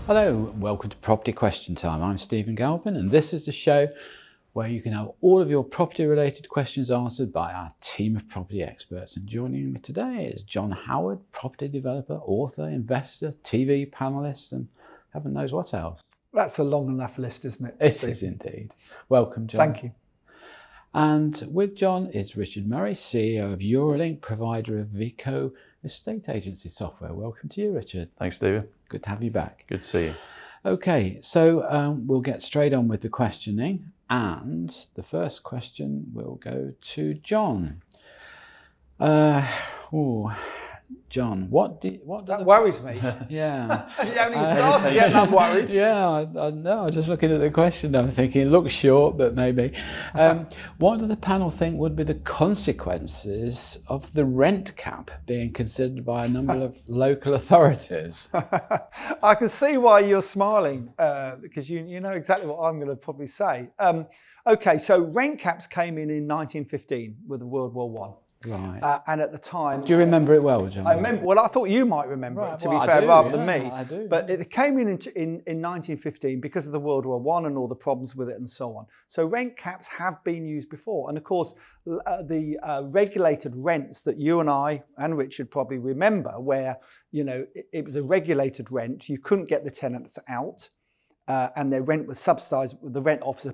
Hello, welcome to Property Question Time. I'm Stephen Galpin, and this is the show where you can have all of your property related questions answered by our team of property experts. And joining me today is John Howard, property developer, author, investor, TV panelist, and heaven knows what else. That's a long enough list, isn't it? It is indeed. Welcome, John. Thank you. And with John is Richard Murray, CEO of Eurolink, provider of Vico estate agency software. Welcome to you, Richard. Thanks, Stephen. Good to have you back. Good to see you. Okay, so we'll get straight on with the questioning, and the first question will go to John. John, that worries me. Yeah. You haven't even started yet, and I'm worried. Yeah, I know. Just looking at the question, I'm thinking it looks short, but maybe. What do the panel think would be the consequences of the rent cap being considered by a number of local authorities? I can see why you're smiling, because you know exactly what I'm going to probably say. Okay, so rent caps came in 1915 with the World War I. Right. And at the time... Do you remember it well, John? I remember. Well, I thought you might remember it, to be fair, rather than me. I do. But it came in 1915 because of the World War I and all the problems with it and so on. So rent caps have been used before. And of course, the regulated rents that you and I and Richard probably remember, where, you know, it was a regulated rent. You couldn't get the tenants out, and their rent was subsidised. The rent officer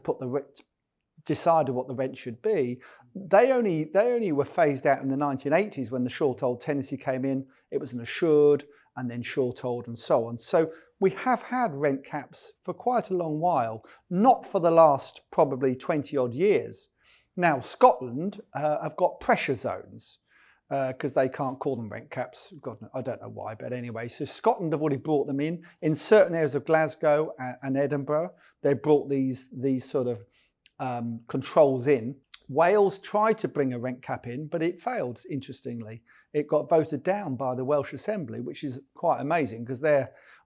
decided what the rent should be. They only were phased out in the 1980s when the short-hold tenancy came in. It was an assured and then short-hold and so on. So we have had rent caps for quite a long while, not for the last probably 20 odd years. Now Scotland have got pressure zones because they can't call them rent caps. God, I don't know why, but anyway. So Scotland have already brought them in certain areas of Glasgow and Edinburgh. They brought these sort of controls in. Wales tried to bring a rent cap in, but it failed, interestingly. It got voted down by the Welsh Assembly, which is quite amazing because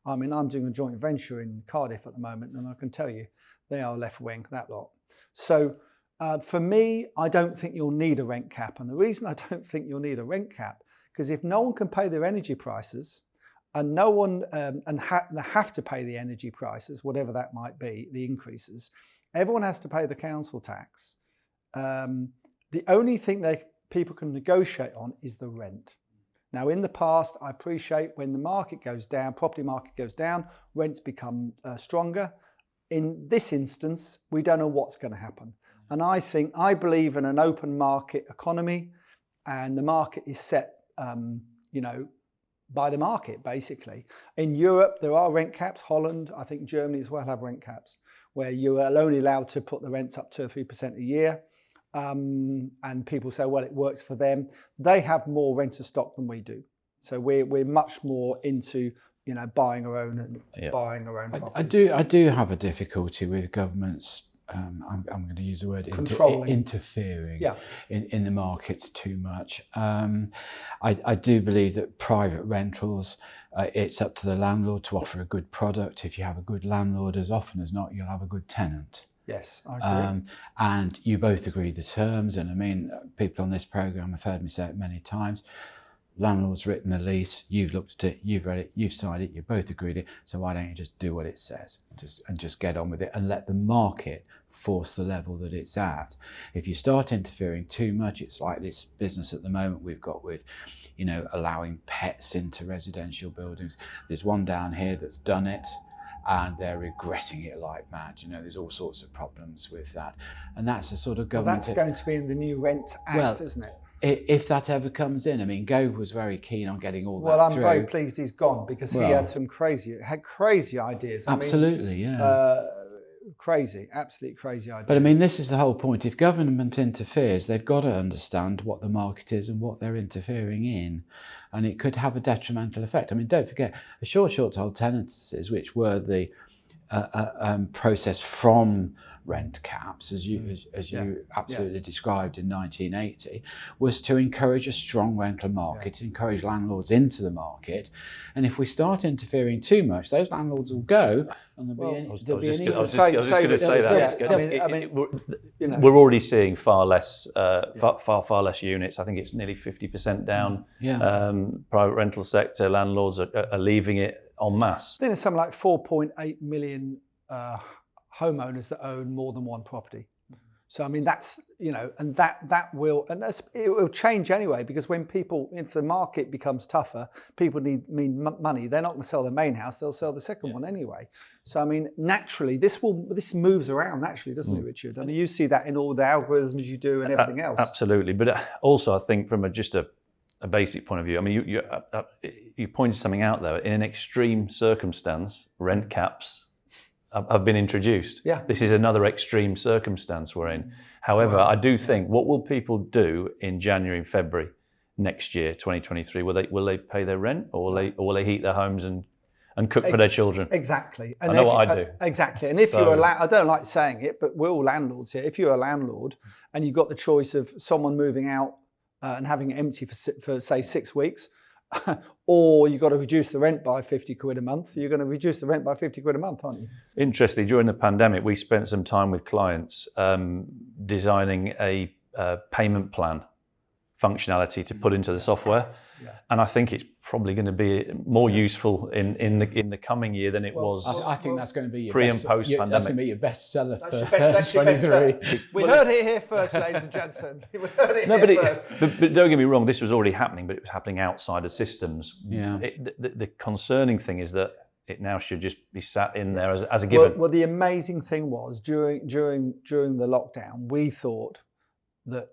I'm doing a joint venture in Cardiff at the moment, and I can tell you, they are left-wing, that lot. So for me, I don't think you'll need a rent cap. And the reason I don't think you'll need a rent cap, because if no one can pay their energy prices, and no one, they have to pay the energy prices, whatever that might be, the increases, everyone has to pay the council tax. The only thing people can negotiate on is the rent. Now, in the past, I appreciate when the market goes down, property market goes down, rents become stronger. In this instance, we don't know what's going to happen. And I believe in an open market economy, and the market is set, by the market, basically. In Europe, there are rent caps. Holland, I think Germany as well have rent caps, where you are only allowed to put the rents up 2 or 3% a year. And people say, well, it works for them. They have more renter stock than we do. So we're much more into, buying our own and buying our own properties. I do have a difficulty with governments. I'm going to use the word interfering in the markets too much. I do believe that private rentals, it's up to the landlord to offer a good product. If you have a good landlord, as often as not, you'll have a good tenant. Yes, I agree. And you both agree the terms. And I mean, people on this programme have heard me say it many times. Landlord's written the lease, you've looked at it, you've read it, you've signed it, you both agreed it. So why don't you just do what it says and just get on with it and let the market force the level that it's at. If you start interfering too much, it's like this business at the moment we've got with, allowing pets into residential buildings. There's one down here that's done it, and they're regretting it like mad. There's all sorts of problems with that. And that's the sort of government... Well, that's going to be in the new Rent Act, isn't it? If that ever comes in. I mean, Gove was very keen on getting all that through. Well, I'm through. very pleased he's gone, because he had some crazy ideas. Absolutely. Absolutely crazy ideas. But I mean, this is the whole point. If government interferes, they've got to understand what the market is and what they're interfering in. And it could have a detrimental effect. I mean, don't forget, the short-hold tenancies, which were the process from rent caps, as you absolutely described in 1980, was to encourage a strong rental market, encourage landlords into the market. And if we start interfering too much, those landlords will go, and there'll be an I was just going to say that. We're already seeing far less units. I think it's nearly 50% down. Private rental sector landlords are leaving it. en masse. I think there's something like 4.8 million homeowners that own more than one property. So I mean that's, you know, and that will, and it will change anyway, because when people, if the market becomes tougher, people need money. They're not going to sell their main house; they'll sell the second one anyway. So I mean, naturally, this moves around naturally, doesn't it, Richard? I mean, you see that in all the algorithms you do and everything else. Absolutely, but also I think from just a basic point of view, I mean, you pointed something out there. In an extreme circumstance, rent caps have been introduced. Yeah. This is another extreme circumstance we're in. However, I do think, what will people do in January and February next year, 2023? Will they pay their rent, or will they heat their homes and cook for their children? Exactly. And I know what I do. Exactly. And if you're I don't like saying it, but we're all landlords here. If you're a landlord and you've got the choice of someone moving out and having it empty for say 6 weeks, or you've got to reduce the rent by 50 quid a month, you're going to reduce the rent by 50 quid a month, aren't you? Interestingly, during the pandemic, we spent some time with clients designing a payment plan functionality to put into the software. Yeah. And I think it's probably going to be more useful in the coming year than it was. I think that's going to be your pre and post pandemic. That's going to be your best seller for that's 23. We heard it here first, ladies and gentlemen. We heard it here first. But don't get me wrong, this was already happening, but it was happening outside of systems. Yeah. The concerning thing is that it now should just be sat in there as a given. Well, the amazing thing was during the lockdown, we thought that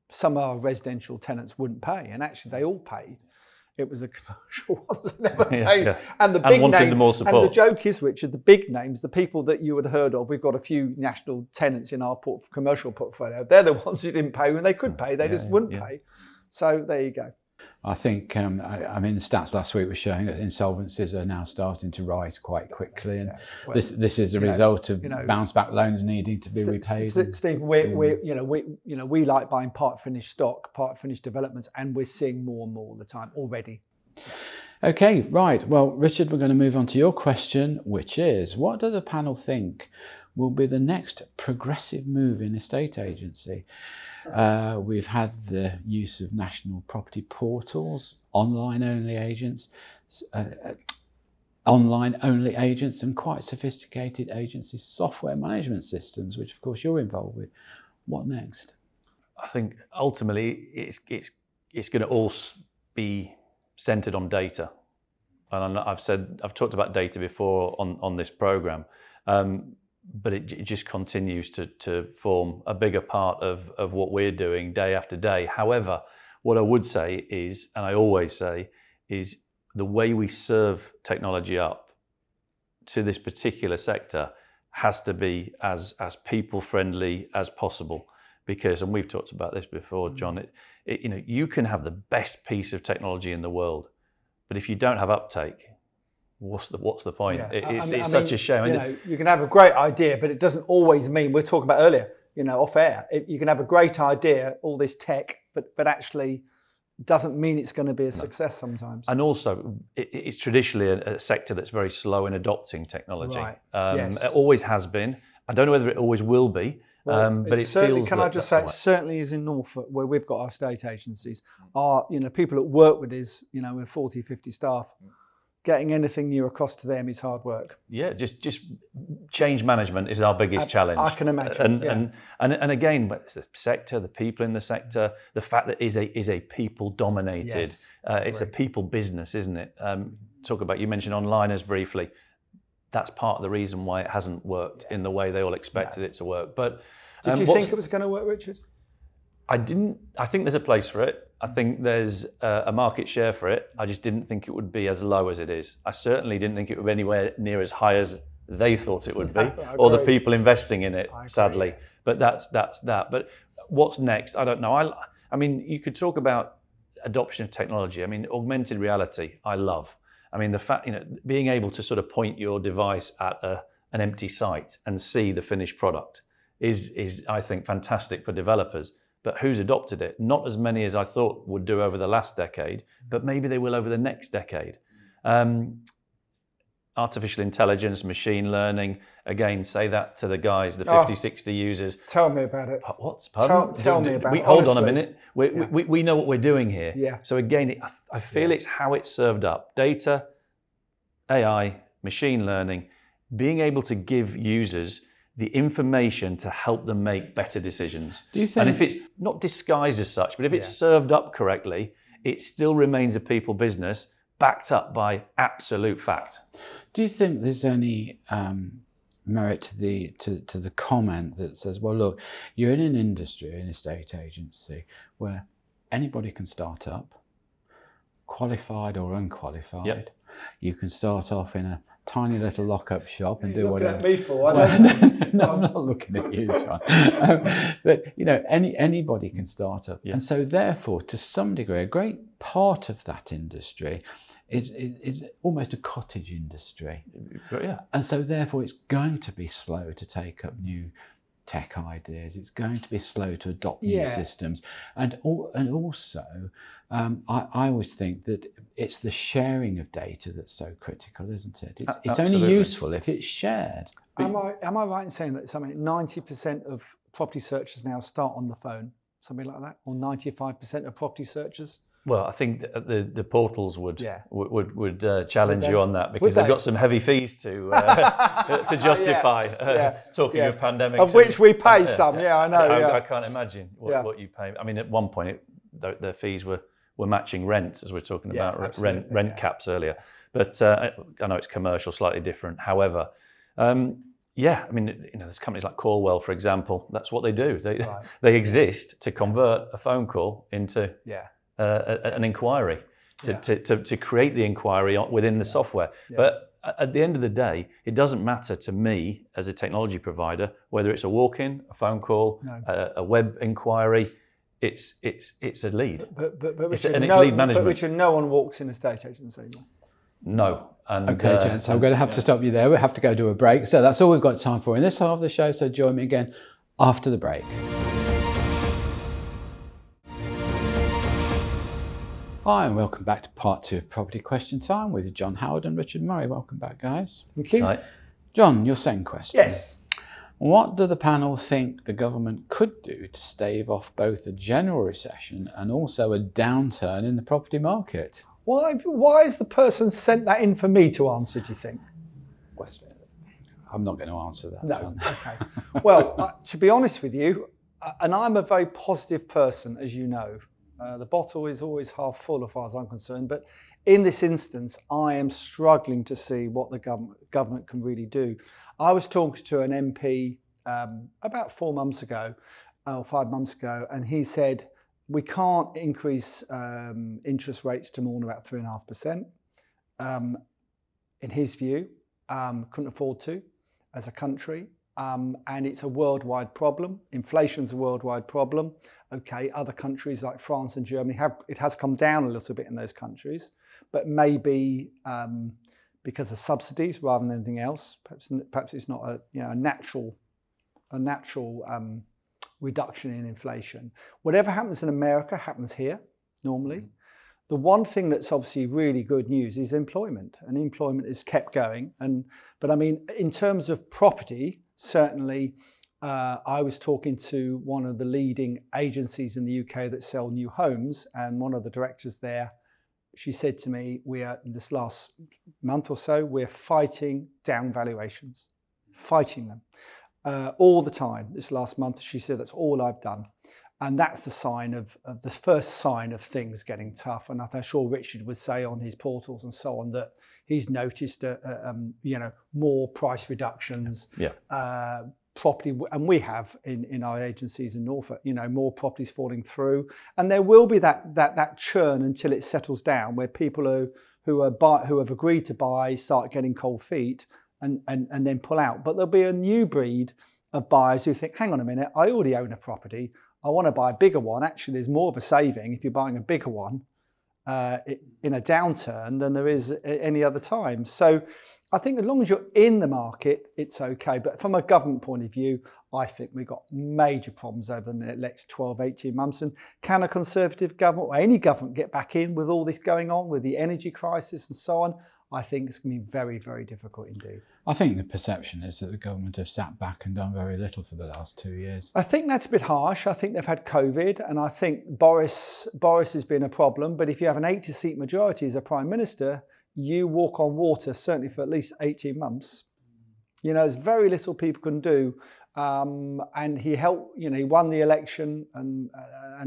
some of our residential tenants wouldn't pay, and actually they all paid. It was the commercial ones that never paid. Yeah. And the big wanted more support. And the joke is, Richard, the big names, the people that you had heard of, we've got a few national tenants in our commercial portfolio. They're the ones who didn't pay when they could pay. They just wouldn't pay. So there you go. I think, I mean, the stats last week were showing that insolvencies are now starting to rise quite quickly, and well, this is a result of bounce back loans needing to be repaid. Steve, we like buying part finished stock, part finished developments, and we're seeing more and more all the time already. Okay, right. Well, Richard, we're going to move on to your question, which is, what do the panel think will be the next progressive move in estate agency? We've had the use of national property portals, online-only agents, and quite sophisticated agency software management systems, which of course you're involved with. What next? I think ultimately it's going to all be centered on data, and I've talked about data before on this program. But it just continues to form a bigger part of what we're doing day after day. However, what I would say is, and I always say, is the way we serve technology up to this particular sector has to be as people friendly as possible. Because, and we've talked about this before, John, you can have the best piece of technology in the world, but if you don't have uptake, what's the point? Yeah. It's such a shame. You can have a great idea, but it doesn't always mean, we're talking about earlier, off air, you can have a great idea, all this tech, but actually doesn't mean it's going to be a success sometimes. And also, it's traditionally a sector that's very slow in adopting technology. Right. It always has been. I don't know whether it always will be. Well, but it certainly, feels can I just say, it certainly is in Norfolk, where we've got our estate agencies. Our, people that work with us, with 40, 50 staff, getting anything new across to them is hard work. Yeah, just change management is our biggest challenge. I can imagine. And again, it's the sector, the people in the sector, the fact that it is a people dominated. It's a people business, isn't it? You mentioned onliners briefly. That's part of the reason why it hasn't worked in the way they all expected it to work. But did you think it was going to work, Richard? I didn't. I think there's a place for it. I think there's a market share for it. I just didn't think it would be as low as it is. I certainly didn't think it would be anywhere near as high as they thought it would be, or the people investing in it, sadly. But that's that. But what's next? I don't know. I mean, you could talk about adoption of technology. I mean, augmented reality, I love. I mean, the fact, being able to sort of point your device at an empty site and see the finished product is I think, fantastic for developers. But who's adopted it? Not as many as I thought would do over the last decade, but maybe they will over the next decade. Artificial intelligence, machine learning, again, say that to the guys, the 50, 60 users. Tell me about it. What? Pardon? Tell me about it. Hold on a minute. We know what we're doing here. Yeah. So again, I feel it's how it's served up. Data, AI, machine learning, being able to give users the information to help them make better decisions. Do you think? And if it's not disguised as such, but if it's served up correctly, it still remains a people business backed up by absolute fact. Do you think there's any merit to the comment that says, well, look, you're in an industry, an estate agency, where anybody can start up, qualified or unqualified. Yep. You can start off in a tiny little lock-up shop and do whatever. At me for? I don't no, I'm not looking at you, John. But you know, anybody can start up, and so therefore, to some degree, a great part of that industry is almost a cottage industry. Yeah. And so therefore, it's going to be slow to take up new tech ideas. It's going to be slow to adopt new systems, and also. I always think that it's the sharing of data that's so critical, isn't it? It's only useful if it's shared. Am I right in saying that something 90% of property searchers now start on the phone, something like that, or 95% of property searchers? Well, I think the portals would challenge you on that, because they've got some heavy fees to justify talking of pandemics, of which we pay some. I know. I can't imagine what you pay. I mean, at one point, their fees were matching rent, as we were talking about rent caps earlier. But I know it's commercial, slightly different. However, I mean, there's companies like Callwell, for example. That's what they do. They exist to convert a phone call into an inquiry, to create the inquiry within the software. But at the end of the day, it doesn't matter to me as a technology provider whether it's a walk-in, a phone call, a web inquiry. It's a lead. But Richard, it's lead management. But Richard, no one walks in a estate agency anymore. No. And, okay, gents, I'm going to have to stop you there. We have to go to a break. So that's all we've got time for in this half of the show. So join me again after the break. Hi, and welcome back to part 2 of Property Question Time with John Howard and Richard Murray. Welcome back, guys. Thank you. Right. John, your second question. Yes. What do the panel think the government could do to stave off both a general recession and also a downturn in the property market? Why has the person sent that in for me to answer, do you think? I'm not going to answer that. No, John. okay. Well, to be honest with you, and I'm a very positive person, as you know, the bottle is always half full as far as I'm concerned, but in this instance, I am struggling to see what the government can really do. I was talking to an MP about 4 months ago, or 5 months ago, and he said, we can't increase interest rates to more than about 3.5%. In his view, couldn't afford to as a country. And it's a worldwide problem. Inflation's a worldwide problem. Okay, other countries like France and Germany it has come down a little bit in those countries, but maybe because of subsidies rather than anything else. Perhaps it's not a natural reduction in inflation. Whatever happens in America happens here normally. The one thing that's obviously really good news is employment, and employment is kept going. But I mean, in terms of property, certainly, I was talking to one of the leading agencies in the UK that sell new homes, and one of the directors there, she said to me, this last month or so, we're fighting down valuations, fighting them all the time. This last month, she said, that's all I've done. And that's the sign of the first sign of things getting tough. And I'm sure Richard would say on his portals and so on that he's noticed, more price reductions, property, and we have in our agencies in Norfolk, more properties falling through, and there will be that churn until it settles down, where people who have agreed to buy start getting cold feet and then pull out. But there'll be a new breed of buyers who think, hang on a minute, I already own a property. I want to buy a bigger one. Actually, there's more of a saving if you're buying a bigger one in a downturn than there is any other time. So I think as long as you're in the market, it's okay. But from a government point of view, I think we've got major problems over the next 12, 18 months. And can a Conservative government or any government get back in with all this going on, with the energy crisis and so on? I think it's going to be very, very difficult indeed. I think the perception is that the government have sat back and done very little for the last 2 years. I think that's a bit harsh. I think they've had COVID, and I think Boris has been a problem. But if you have an 80-seat majority as a Prime Minister, you walk on water, certainly for at least 18 months. You know, there's very little people can do. And he helped, you know, he won the election, and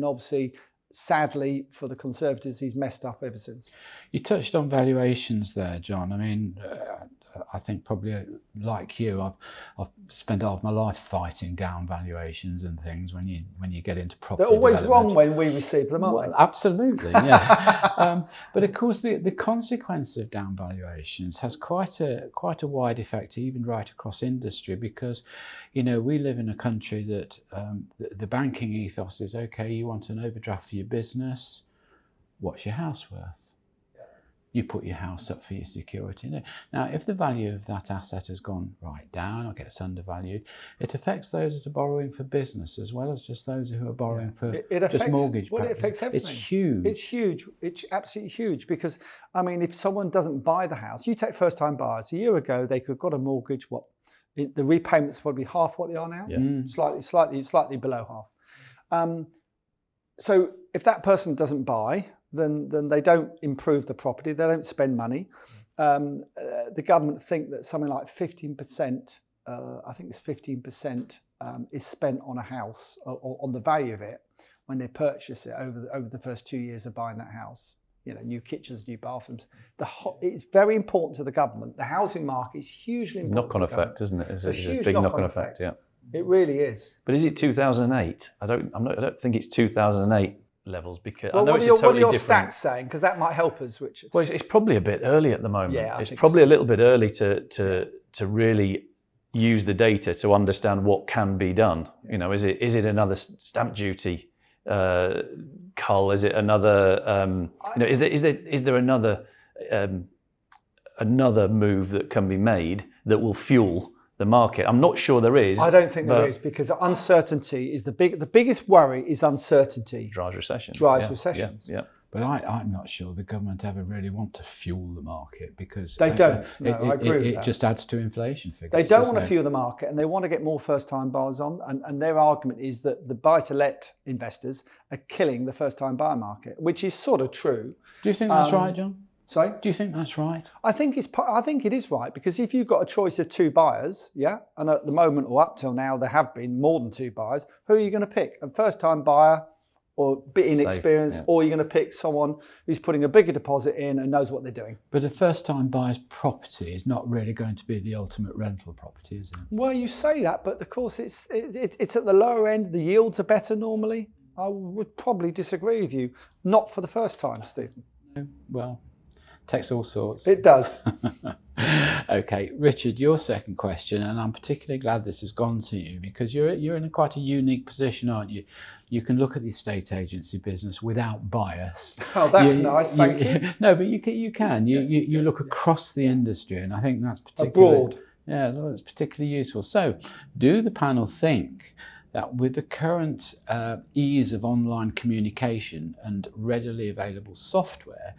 obviously, sadly for the Conservatives, he's messed up ever since. You touched on valuations there, John. I mean, I think probably like you, I've spent half my life fighting down valuations and things when you get into property. They're always wrong when we receive them, aren't they? Absolutely, yeah. But of course, the consequence of down valuations has quite a wide effect, even right across industry, because, you know, we live in a country that the banking ethos is, okay, you want an overdraft for your business, what's your house worth? You put your house up for your security. Now, if the value of that asset has gone right down or gets undervalued, it affects those that are borrowing for business as well as just those who are borrowing for just mortgage. Well, it affects everything. It's huge. It's huge. It's absolutely huge because, I mean, if someone doesn't buy the house, you take first-time buyers. A year ago, they could have got a mortgage. The repayments probably half what they are now. Yeah. Slightly below half. So if that person doesn't buy, then they don't improve the property, they don't spend money. The government think that something like 15%, I think it's 15%, is spent on a house or on the value of it when they purchase it over the first 2 years of buying that house. You know, new kitchens, new bathrooms. It's very important to the government. The housing market is hugely important. Knock-on effect, isn't it? It's a huge big knock-on effect, yeah. It really is. But is it 2008? I don't think it's 2008 levels, because well, I know what are your stats saying? Because that might help us, Richard. Well, it's probably a bit early at the moment. Yeah, it's probably a little bit early to really use the data to understand what can be done. You know, is it another stamp duty cull? Is it another? You know, is there another move that can be made that will fuel the market? I'm not sure there is. I don't think there is, because uncertainty is the biggest worry is uncertainty. Drives recessions. Recessions. Yeah. But I'm not sure the government ever really want to fuel the market, because they don't. No, I agree with that. It just adds to inflation figures. They don't want to fuel the market, and they want to get more first-time buyers on. And their argument is that the buy-to-let investors are killing the first-time buyer market, which is sort of true. Do you think that's right, John? Sorry? Do you think that's right? I think it is right, because if you've got a choice of two buyers, and at the moment or up till now there have been more than two buyers, who are you going to pick? A first-time buyer, or a bit inexperienced, or you're going to pick someone who's putting a bigger deposit in and knows what they're doing? But a first-time buyer's property is not really going to be the ultimate rental property, is it? Well, you say that, but of course it's at the lower end. The yields are better normally. I would probably disagree with you. Not for the first time, Stephen. Well, takes all sorts. It does. Okay, Richard, your second question, and I'm particularly glad this has gone to you, because you're in quite a unique position, aren't you? You can look at the estate agency business without bias. Oh, that's nice. Thank you. No, but you can. You look across the industry, and I think that's particularly abroad. Yeah, that's particularly useful. So, do the panel think that with the current ease of online communication and readily available software,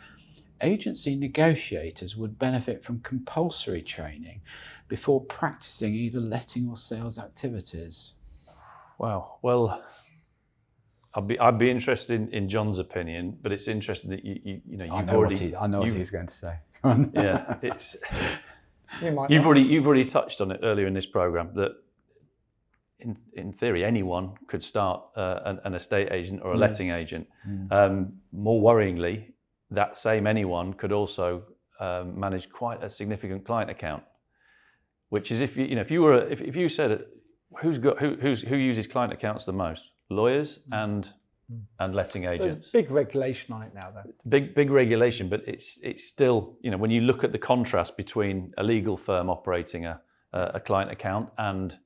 agency negotiators would benefit from compulsory training before practicing either letting or sales activities? Wow. Well, I'd be interested in John's opinion, but it's interesting that I know what he's going to say. Yeah, it's you've already touched on it earlier in this program that in theory anyone could start an estate agent or a letting agent. More worryingly, that same anyone could also manage quite a significant client account, which is if you said who uses client accounts the most, lawyers and letting agents. There's big regulation on it now, though. Big regulation, but it's still, when you look at the contrast between a legal firm operating a client account and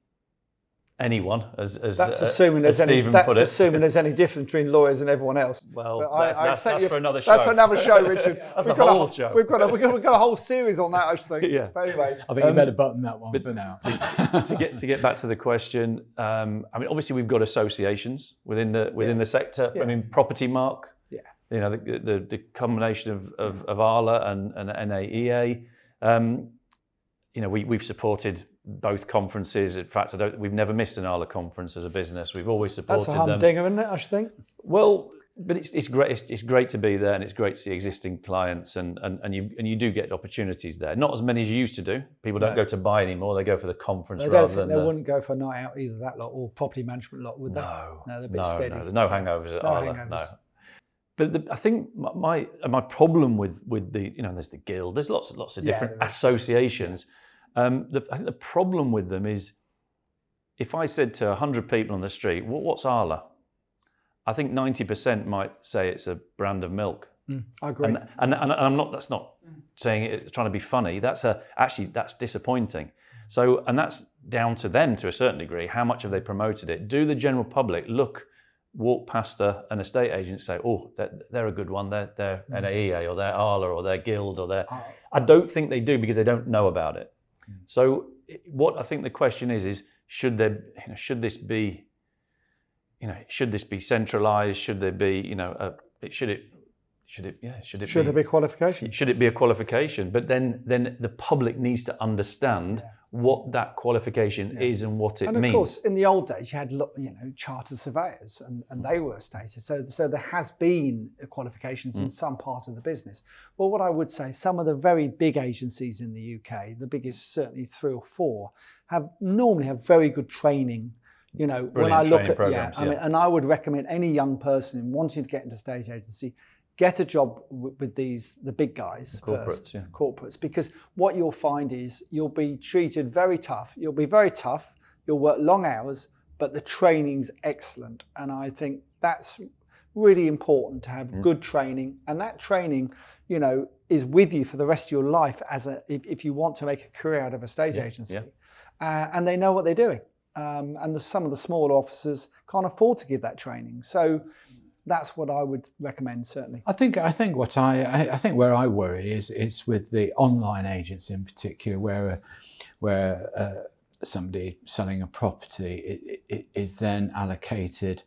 anyone, as assuming there's any difference between lawyers and everyone else. Well, that's for another show. That's for another show, Richard. That's a whole show. We've got a whole series on that, I think. Yeah. But anyway, I think you better button that one for now. to get back to the question, I mean, obviously we've got associations within the sector. Yeah. I mean, Property Mark. Yeah. The combination of ALA and NAEA. We've supported both conferences. In fact, we've never missed an ALA conference as a business. We've always supported them. That's a humdinger, isn't it, I should think? Well, but it's great. It's great to be there, and it's great to see existing clients, and you do get opportunities there. Not as many as you used to do. People don't go to buy anymore; they go for the conference. They don't think they wouldn't go for a night out either. That lot or property management lot, would they? No, they're a bit steady. No, there's no hangovers at Arla. Hangovers. No. But I think my problem with the there's the guild. There's lots of different associations. I think the problem with them is, if I said to 100 people on the street, what's Arla? I think 90% might say it's a brand of milk. I agree. And I'm not. That's not saying it trying to be funny. That's disappointing. So, and that's down to them to a certain degree. How much have they promoted it? Do the general public walk past an estate agent and say, oh, they're a good one. They're NAEA or they're Arla or they're Guild or they're. I don't think they do because they don't know about it. So, what I think the question is should this be centralised? Should there be, should there be a qualification? Should it be a qualification? But then the public needs to understand what that qualification is and what it means. And of course, in the old days, you had chartered surveyors, and they were stated. So there has been qualifications in some part of the business. Well, what I would say, some of the very big agencies in the UK, the biggest certainly 3 or 4, normally have very good training. When I look at and I would recommend any young person wanting to get into state agency, get a job with the big guys first, corporates, because what you'll find is you'll be treated very tough. You'll be very tough. You'll work long hours, but the training's excellent, and I think that's really important to have good training, and that training, is with you for the rest of your life if you want to make a career out of a state agency, and they know what they're doing. And some of the smaller officers can't afford to give that training. So that's what I would recommend, certainly. I think where I worry is with the online agents in particular, where somebody selling a property is then allocated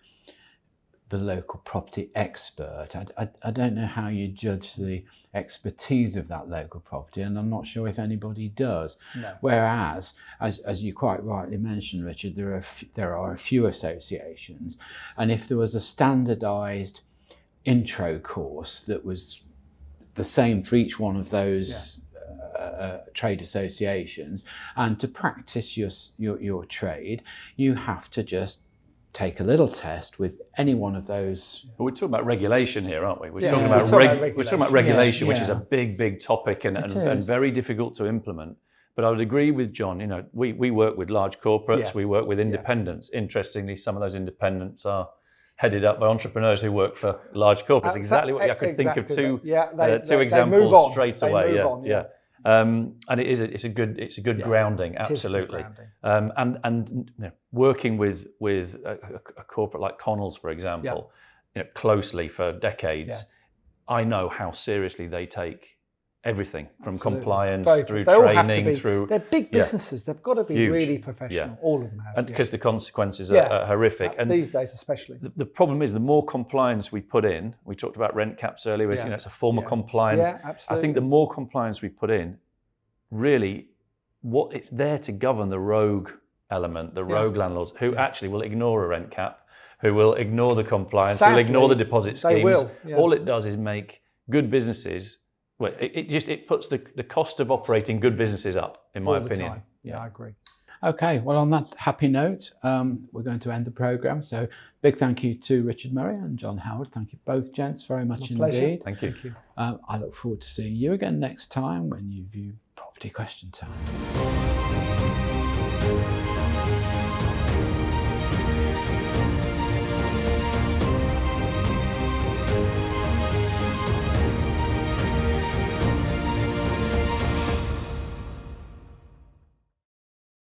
the local property expert. I don't know how you judge the expertise of that local property, and I'm not sure if anybody does. No. Whereas, as you quite rightly mentioned, Richard, there are a few associations, and if there was a standardised intro course that was the same for each one of those trade associations, and to practice your trade, you have to just take a little test with any one of those. But we're talking about regulation here, aren't we? We're talking about regulation, which is a big topic and very difficult to implement. But I would agree with John. We work with large corporates, we work with independents. Interestingly, some of those independents are headed up by entrepreneurs who work for large corporates. Exactly what I could think of two examples straight away. And it's a good grounding, absolutely. And working with a corporate like Connell's, for example, closely for decades, I know how seriously they take everything from compliance through training through. They're big businesses. They've got to be really professional. All of them have. And because the consequences are horrific. And these days, especially. The problem is the more compliance we put in. We talked about rent caps earlier. Which, it's a form of compliance. Yeah, absolutely. I think the more compliance we put in, really, what it's there to govern the rogue element, the rogue landlords who actually will ignore a rent cap, who will ignore the compliance, who will ignore the deposit schemes. All it does is make good businesses. Well, it puts the cost of operating good businesses up, in my opinion. Yeah, I agree. Okay, well, on that happy note, we're going to end the programme. So big thank you to Richard Murray and John Howard. Thank you both, gents, very much indeed. Thank you. I look forward to seeing you again next time when you view Property Question Time.